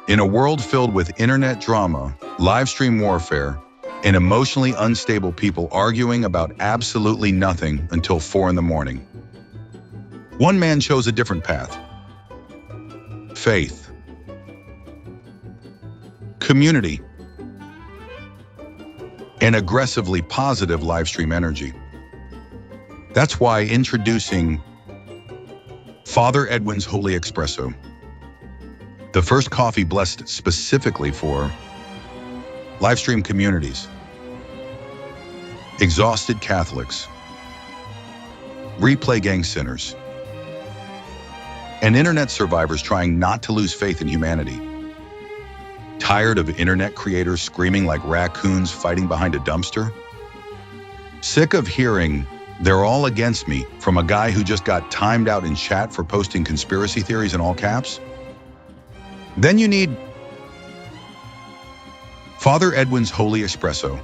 In a world filled with internet drama, live stream warfare, and emotionally unstable people arguing about absolutely nothing until 4 in the morning, one man chose a different path. Faith, community, and aggressively positive live stream energy. That's why introducing Father Edwin's Holy Espresso, the first coffee blessed specifically for live stream communities, exhausted Catholics, replay gang sinners, and internet survivors trying not to lose faith in humanity. Tired of internet creators screaming like raccoons fighting behind a dumpster? Sick of hearing "they're all against me" from a guy who just got timed out in chat for posting conspiracy theories in all caps? Then you need Father Edwin's Holy Espresso.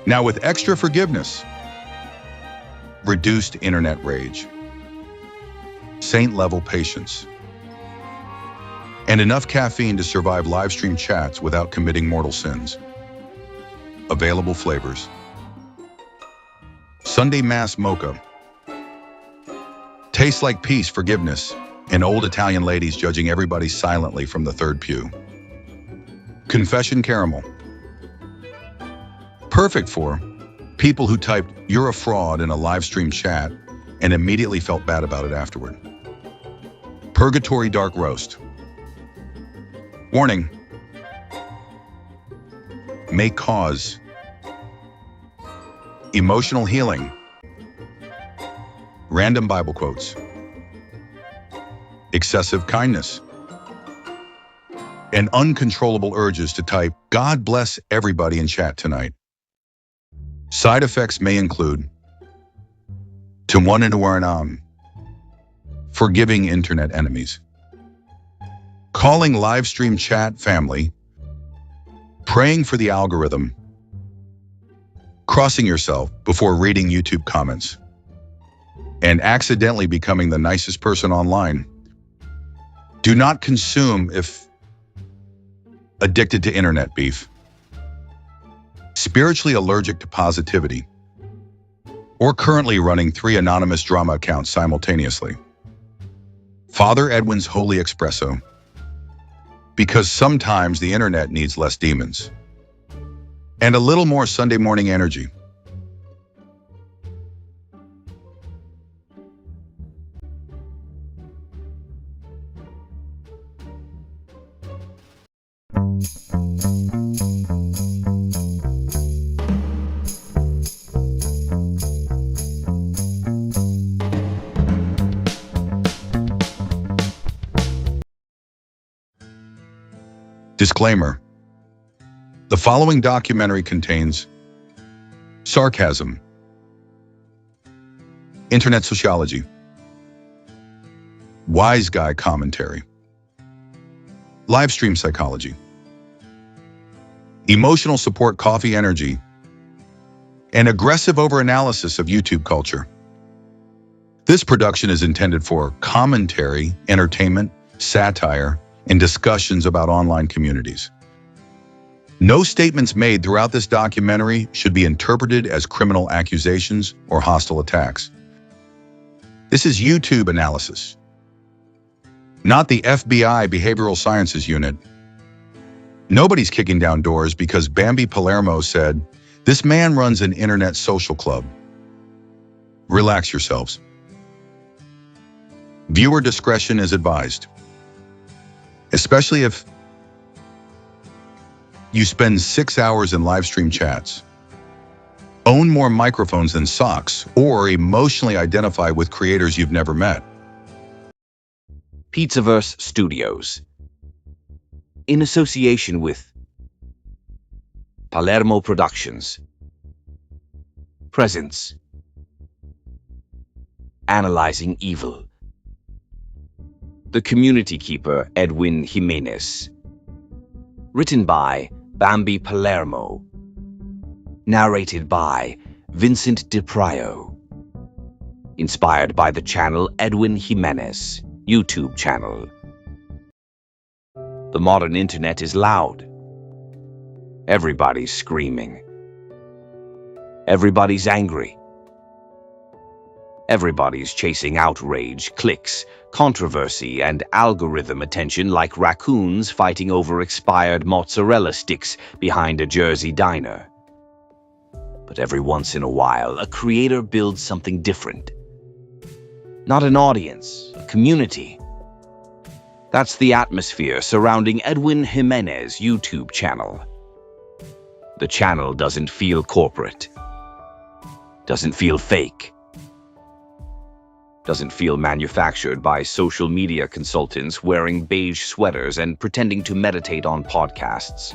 Now with extra forgiveness, reduced internet rage, saint-level patience, and enough caffeine to survive live stream chats without committing mortal sins. Available flavors: Sunday Mass Mocha, tastes like peace, forgiveness, and old Italian ladies judging everybody silently from the third pew. Confession Caramel, perfect for people who typed "you're a fraud" in a live stream chat and immediately felt bad about it afterward. Purgatory Dark Roast. Warning: may cause emotional healing, random Bible quotes, excessive kindness, and uncontrollable urges to type "God bless everybody" in chat tonight. Side effects may include forgiving internet enemies, calling live stream chat family, praying for the algorithm, crossing yourself before reading YouTube comments, and accidentally becoming the nicest person online. Do not consume if addicted to internet beef, spiritually allergic to positivity, or currently running 3 anonymous drama accounts simultaneously. Father Edwin's Holy Espresso, because sometimes the internet needs less demons and a little more Sunday morning energy. Disclaimer: the following documentary contains sarcasm, internet sociology, wise guy commentary, live stream psychology, emotional support coffee energy, and aggressive overanalysis of YouTube culture. This production is intended for commentary, entertainment, satire, and discussions about online communities. No statements made throughout this documentary should be interpreted as criminal accusations or hostile attacks. This is YouTube analysis, not the FBI Behavioral Sciences Unit. Nobody's kicking down doors because Bambi Palermo said, "This man runs an internet social club." Relax yourselves. Viewer discretion is advised, especially if you spend 6 hours in live stream chats, own more microphones than socks, or emotionally identify with creators you've never met. Pizzaverse Studios, in association with Palermo Productions, presents Analyzing Evil. The Community Keeper, Edwin Jimenez. Written by Bambi Palermo. Narrated by Vincent DiPrio. Inspired by the channel Edwin Jimenez YouTube channel. The modern internet is loud. Everybody's screaming. Everybody's angry. Everybody's chasing outrage, clicks, controversy, and algorithm attention like raccoons fighting over expired mozzarella sticks behind a Jersey diner. But every once in a while, a creator builds something different. Not an audience, a community. That's the atmosphere surrounding Edwin Jimenez YouTube channel. The channel doesn't feel corporate. Doesn't feel fake. Doesn't feel manufactured by social media consultants wearing beige sweaters and pretending to meditate on podcasts.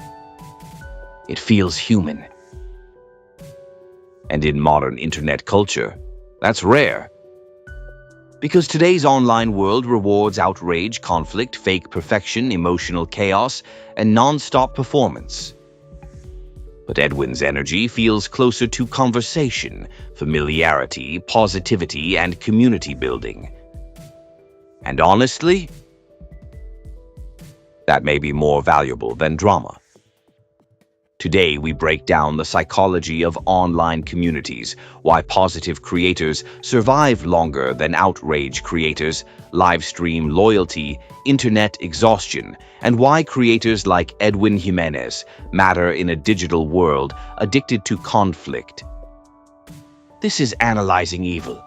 It feels human. And in modern internet culture, that's rare. Because today's online world rewards outrage, conflict, fake perfection, emotional chaos, and non-stop performance. But Edwin's energy feels closer to conversation, familiarity, positivity, and community building. And honestly, that may be more valuable than drama. Today, we break down the psychology of online communities, why positive creators survive longer than outrage creators, live stream loyalty, internet exhaustion, and why creators like Edwin Jimenez matter in a digital world addicted to conflict. This is analyzing evil.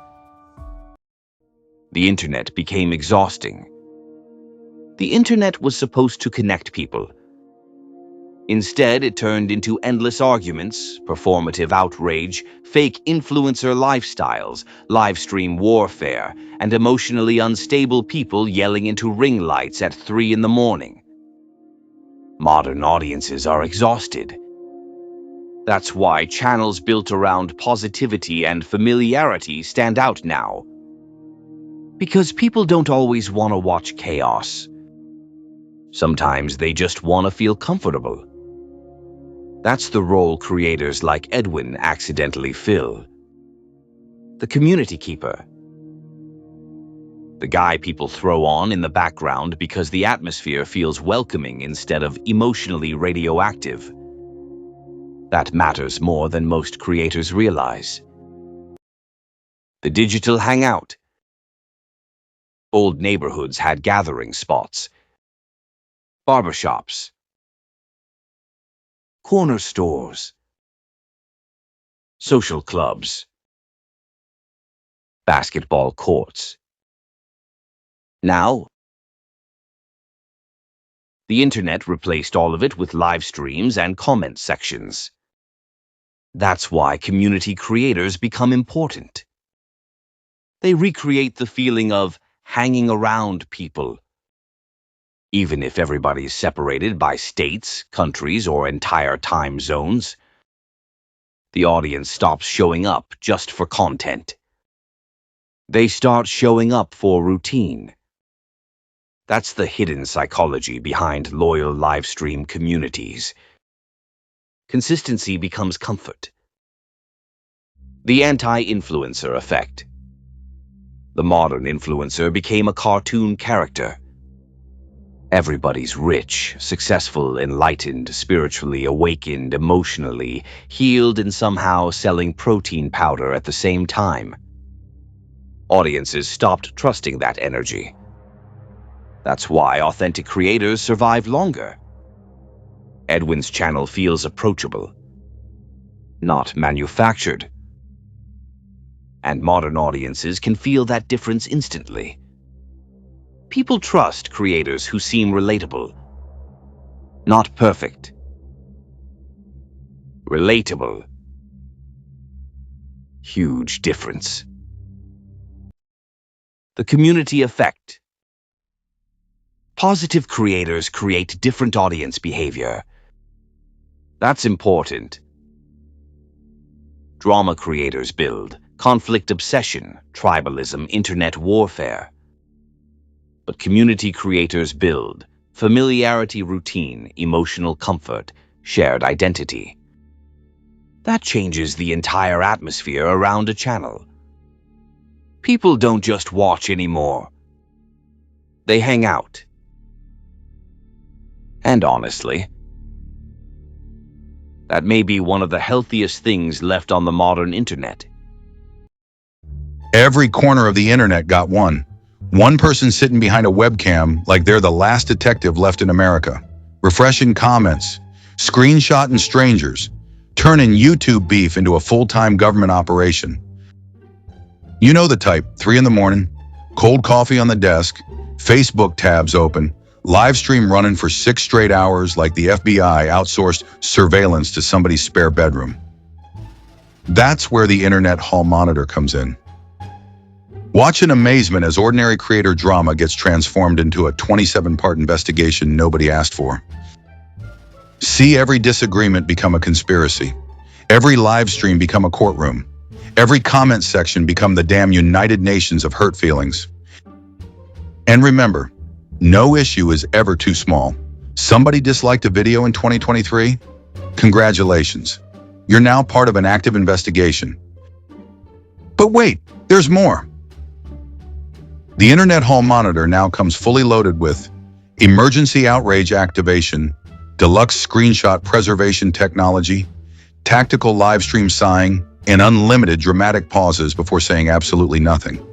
The internet became exhausting. The internet was supposed to connect people. Instead, it turned into endless arguments, performative outrage, fake influencer lifestyles, live stream warfare, and emotionally unstable people yelling into ring lights at 3 in the morning. Modern audiences are exhausted. That's why channels built around positivity and familiarity stand out now. Because people don't always want to watch chaos. Sometimes they just want to feel comfortable. That's the role creators like Edwin accidentally fill. The community keeper. The guy people throw on in the background because the atmosphere feels welcoming instead of emotionally radioactive. That matters more than most creators realize. The digital hangout. Old neighborhoods had gathering spots. Barbershops. Corner stores, social clubs, basketball courts. Now, the internet replaced all of it with live streams and comment sections. That's why community creators become important. They recreate the feeling of hanging around people. Even if everybody's separated by states, countries, or entire time zones, the audience stops showing up just for content. They start showing up for routine. That's the hidden psychology behind loyal live stream communities. Consistency becomes comfort. The anti-influencer effect. The modern influencer became a cartoon character. Everybody's rich, successful, enlightened, spiritually awakened, emotionally healed, and somehow selling protein powder at the same time. Audiences stopped trusting that energy. That's why authentic creators survive longer. Edwin's channel feels approachable, not manufactured. And modern audiences can feel that difference instantly. People trust creators who seem relatable. Not perfect. Relatable. Huge difference. The community effect. Positive creators create different audience behavior. That's important. Drama creators build conflict obsession, tribalism, internet warfare. But community creators build familiarity, routine, emotional comfort, shared identity. That changes the entire atmosphere around a channel. People don't just watch anymore. They hang out. And honestly, that may be one of the healthiest things left on the modern internet. Every corner of the internet got one. One person sitting behind a webcam like they're the last detective left in America. Refreshing comments, screenshotting strangers, turning YouTube beef into a full-time government operation. You know the type, 3 in the morning, cold coffee on the desk, Facebook tabs open, live stream running for 6 straight hours like the FBI outsourced surveillance to somebody's spare bedroom. That's where the internet hall monitor comes in. Watch in amazement as ordinary creator drama gets transformed into a 27-part investigation nobody asked for. See every disagreement become a conspiracy, every live stream become a courtroom, every comment section become the damn United Nations of hurt feelings. And remember, no issue is ever too small. Somebody disliked a video in 2023? Congratulations. You're now part of an active investigation. But wait, there's more. The Internet Hall Monitor now comes fully loaded with emergency outrage activation, deluxe screenshot preservation technology, tactical live stream sighing, and unlimited dramatic pauses before saying absolutely nothing.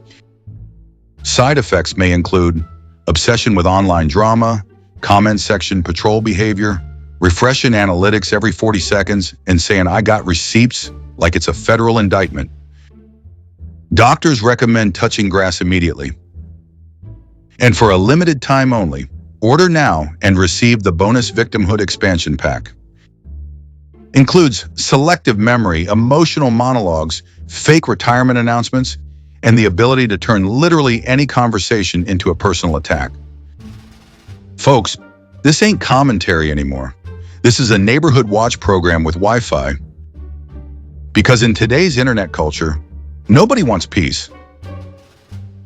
Side effects may include obsession with online drama, comment section patrol behavior, refreshing analytics every 40 seconds, and saying I got receipts like it's a federal indictment. Doctors recommend touching grass immediately. And for a limited time only, order now and receive the bonus Victimhood expansion pack. Includes selective memory, emotional monologues, fake retirement announcements, and the ability to turn literally any conversation into a personal attack. Folks, this ain't commentary anymore. This is a neighborhood watch program with Wi-Fi. Because in today's internet culture, nobody wants peace.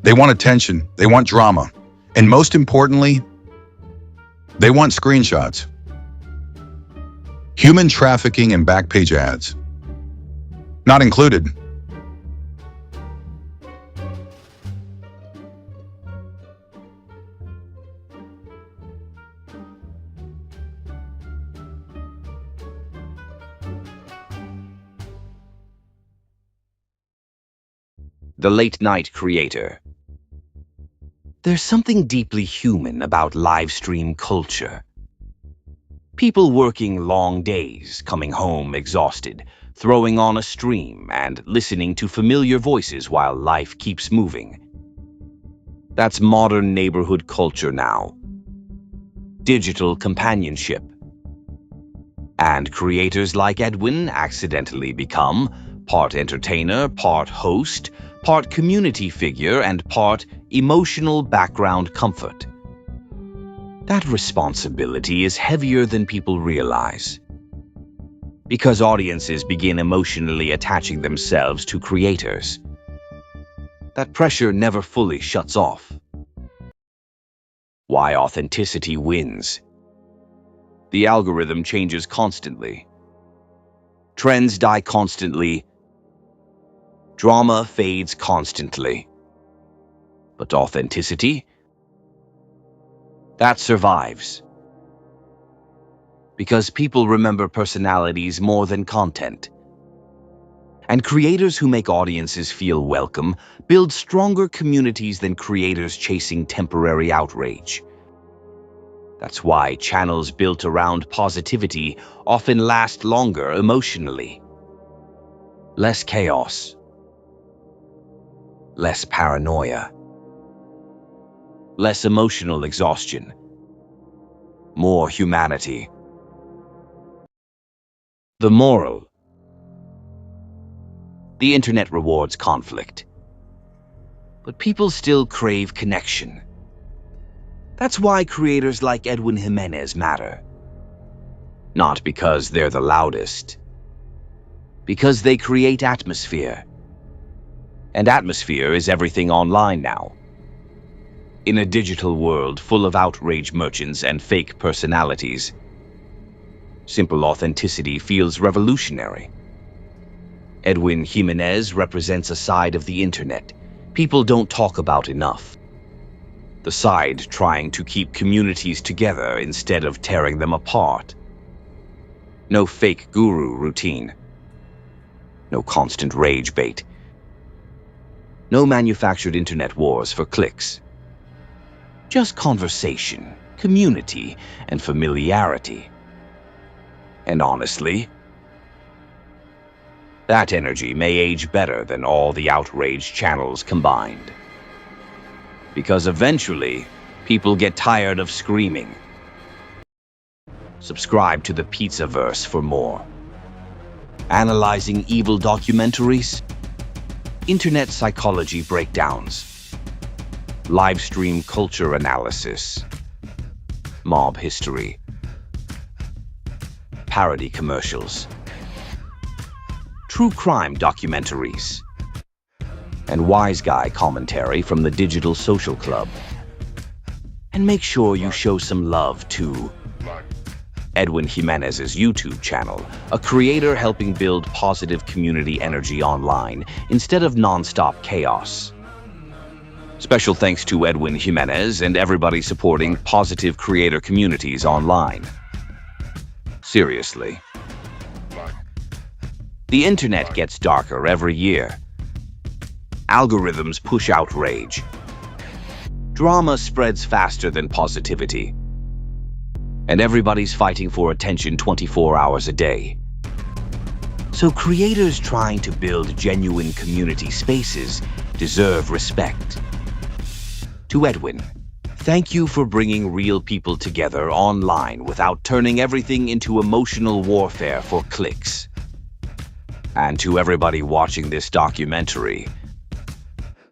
They want attention, they want drama, and most importantly, they want screenshots. Human trafficking and backpage ads. Not included. The late-night creator. There's something deeply human about live stream culture. People working long days, coming home exhausted, throwing on a stream and listening to familiar voices while life keeps moving. That's modern neighborhood culture now. Digital companionship. And creators like Edwin accidentally become part entertainer, part host, part community figure, and part emotional background comfort. That responsibility is heavier than people realize. Because audiences begin emotionally attaching themselves to creators. That pressure never fully shuts off. Why authenticity wins. The algorithm changes constantly. Trends die constantly. Drama fades constantly. But authenticity? That survives. Because people remember personalities more than content. And creators who make audiences feel welcome build stronger communities than creators chasing temporary outrage. That's why channels built around positivity often last longer emotionally. Less chaos. Less paranoia. Less emotional exhaustion. More humanity. The moral. The internet rewards conflict. But people still crave connection. That's why creators like Edwin Jimenez matter. Not because they're the loudest. Because they create atmosphere. And atmosphere is everything online now. In a digital world full of outrage merchants and fake personalities, simple authenticity feels revolutionary. Edwin Jimenez represents a side of the internet people don't talk about enough. the side trying to keep communities together instead of tearing them apart. No fake guru routine. No constant rage bait. No manufactured internet wars for clicks. Just conversation, community, and familiarity. And honestly, that energy may age better than all the outrage channels combined. Because eventually, people get tired of screaming. Subscribe to the Pizzaverse for more. Analyzing evil documentaries, internet psychology breakdowns, live stream culture analysis, mob history, parody commercials, true crime documentaries, and wise guy commentary from the Digital Social Club. And make sure you show some love to Edwin Jimenez's YouTube channel, a creator helping build positive community energy online instead of non-stop chaos. Special thanks to Edwin Jimenez and everybody supporting positive creator communities online. Seriously. The internet gets darker every year. Algorithms push outrage. Drama spreads faster than positivity. And everybody's fighting for attention 24 hours a day. So creators trying to build genuine community spaces deserve respect. To Edwin, thank you for bringing real people together online without turning everything into emotional warfare for clicks. And to everybody watching this documentary,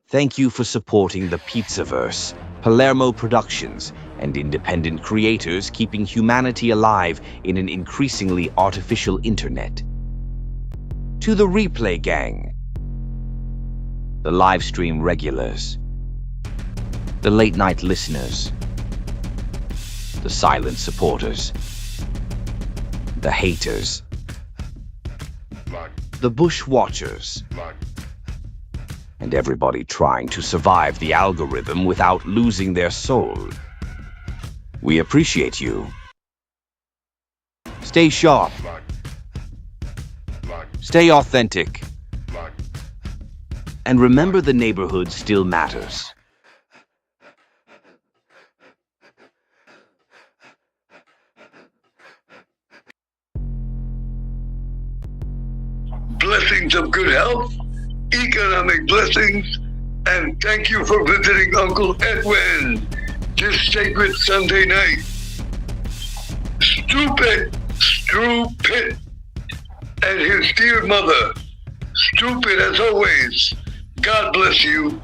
thank you for supporting the Pizzaverse, Palermo Productions, and independent creators keeping humanity alive in an increasingly artificial internet. To the replay gang, the live stream regulars, the late night listeners, the silent supporters, the haters, the bush watchers, and everybody trying to survive the algorithm without losing their soul. We appreciate you. Stay sharp. Stay authentic. And remember, the neighborhood still matters. Blessings of good health, economic blessings, and thank you for visiting Uncle Edwin this sacred Sunday night. Stupid, and his dear mother. Stupid as always. God bless you,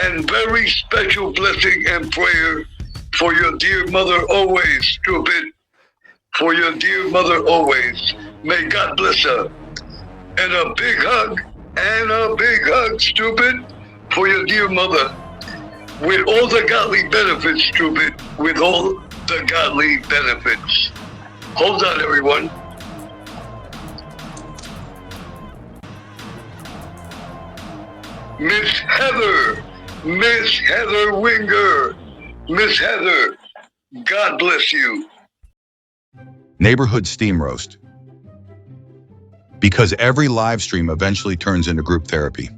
and very special blessing and prayer for your dear mother always, Stupid. For your dear mother always. May God bless her. And a big hug, Stupid, for your dear mother. With all the godly benefits, Stupid, with all the godly benefits. Hold on, everyone. Miss Heather Winger, Miss Heather, God bless you. Neighborhood steam roast. Because every live stream eventually turns into group therapy.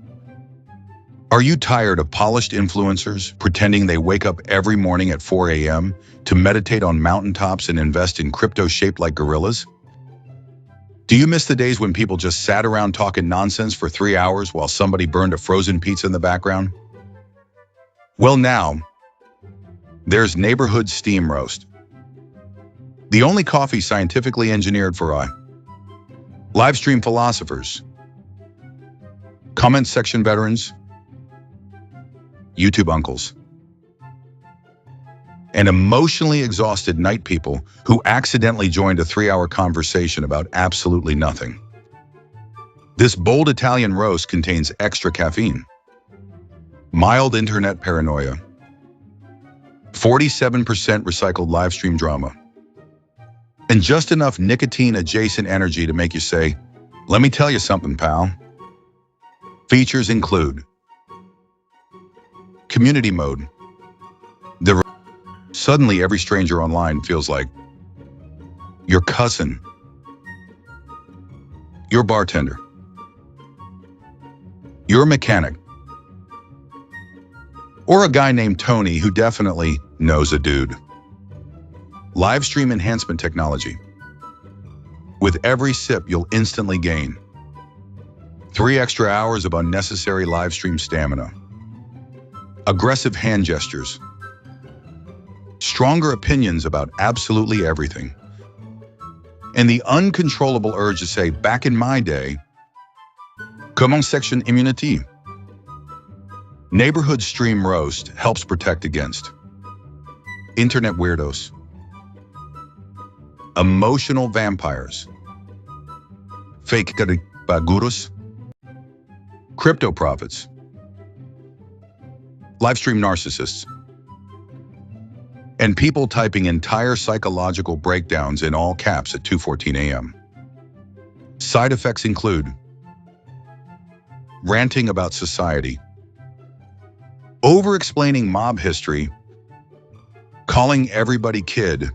Are you tired of polished influencers pretending they wake up every morning at 4 a.m. to meditate on mountaintops and invest in crypto shaped like gorillas? Do you miss the days when people just sat around talking nonsense for 3 hours while somebody burned a frozen pizza in the background? Well, now, there's Neighborhood Steam Roast. The only coffee scientifically engineered for live stream philosophers, comment section veterans, YouTube uncles, and emotionally exhausted night people who accidentally joined a 3-hour conversation about absolutely nothing. This bold Italian roast contains extra caffeine, mild internet paranoia, 47% recycled live stream drama, and just enough nicotine-adjacent energy to make you say, "Let me tell you something, pal." Features include community mode, Suddenly, every stranger online feels like your cousin, your bartender, your mechanic, or a guy named Tony who definitely knows a dude. Live stream enhancement technology. With every sip, you'll instantly gain 3 extra hours of unnecessary live stream stamina, aggressive hand gestures, stronger opinions about absolutely everything, and the uncontrollable urge to say, back in my day, comment section immunity. Neighborhood stream roast helps protect against internet weirdos, emotional vampires, fake gurus, crypto prophets, livestream narcissists, and people typing entire psychological breakdowns in all caps at 2:14 a.m. Side effects include ranting about society, over-explaining mob history, calling everybody kid,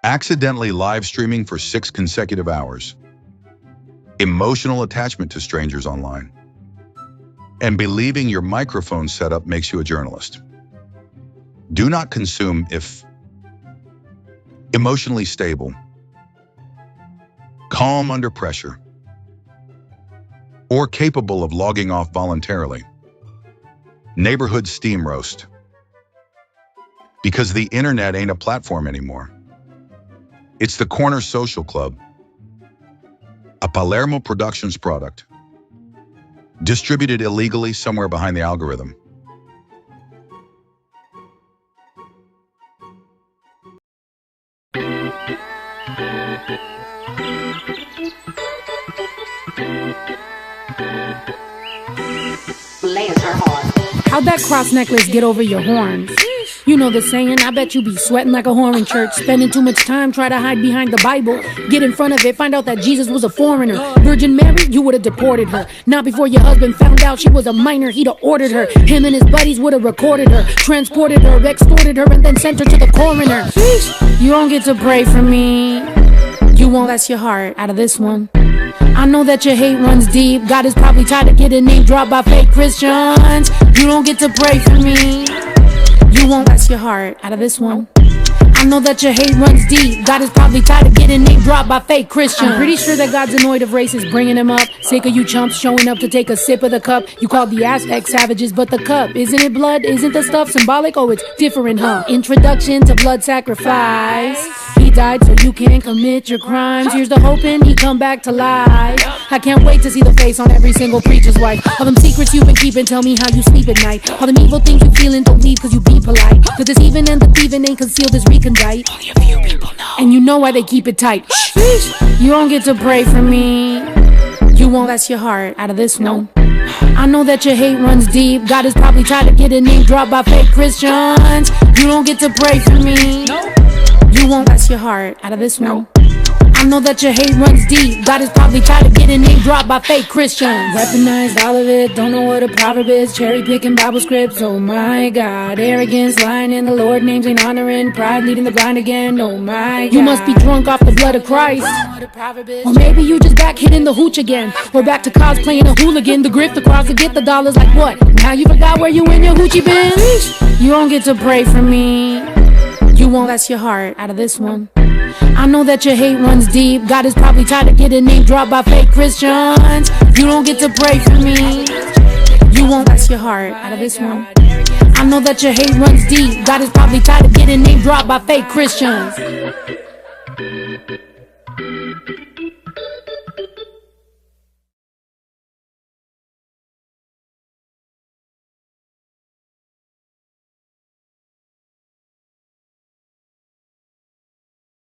accidentally live streaming for 6 consecutive hours, emotional attachment to strangers online, and believing your microphone setup makes you a journalist. Do not consume if emotionally stable, calm under pressure, or capable of logging off voluntarily. Neighborhood steam roast. Because the internet ain't a platform anymore. It's the Corner Social Club, a Palermo Productions product, distributed illegally somewhere behind the algorithm. How'd that cross necklace get over your horns? You know the saying, I bet you be sweating like a whore in church, spending too much time, try to hide behind the Bible, get in front of it, find out that Jesus was a foreigner. Virgin Mary, you would've deported her. Not before your husband found out she was a minor, he'd have ordered her. Him and his buddies would've recorded her, transported her, extorted her, and then sent her to the coroner. You don't get to pray for me. You won't last your heart out of this one. I know that your hate runs deep. God is probably tired of getting name dropped by fake Christians. You don't get to pray for me. You won't last your heart out of this one. I know that your hate runs deep. God is probably tired of getting name dropped by fake Christians. I'm pretty sure that God's annoyed of racists bringing him up. Sick of you chumps showing up to take a sip of the cup. You called the Aztec savages, but the cup, isn't it blood? Isn't the stuff symbolic? Oh, it's different, huh? Introduction to blood sacrifice. He died so you can commit your crimes. Here's the hoping he come back to life. I can't wait to see the face on every single preacher's wife. All them secrets you've been keeping, tell me how you sleep at night. All them evil things you feeling, don't leave cause you be polite. The deceiving and the thieving ain't concealed as recondite. Only a few people know. And you know why they keep it tight. You don't get to pray for me. You won't last your heart out of this one. I know that your hate runs deep. God is probably tired of getting name dropped by fake Christians. You don't get to pray for me. You won't last your heart out of this one. I know that your hate runs deep. God is probably tired of getting name dropped by fake Christians. Weaponized all of it, don't know what a proverb is. Cherry picking Bible scripts, oh my God. Arrogance, lying in the Lord names ain't honoring. Pride leading the blind again, oh my God. You must be drunk off the blood of Christ. Or maybe you just back hitting the hooch again. Or back to cosplaying a hooligan. The grift, the cross, to get the dollars like what? Now you forgot where you and your hoochie been? You don't get to pray for me. You won't last your heart out of this one. I know that your hate runs deep. God is probably tired of getting name dropped by fake Christians. You don't get to pray for me. You won't last your heart out of this one. I know that your hate runs deep. God is probably tired of getting name dropped by fake Christians.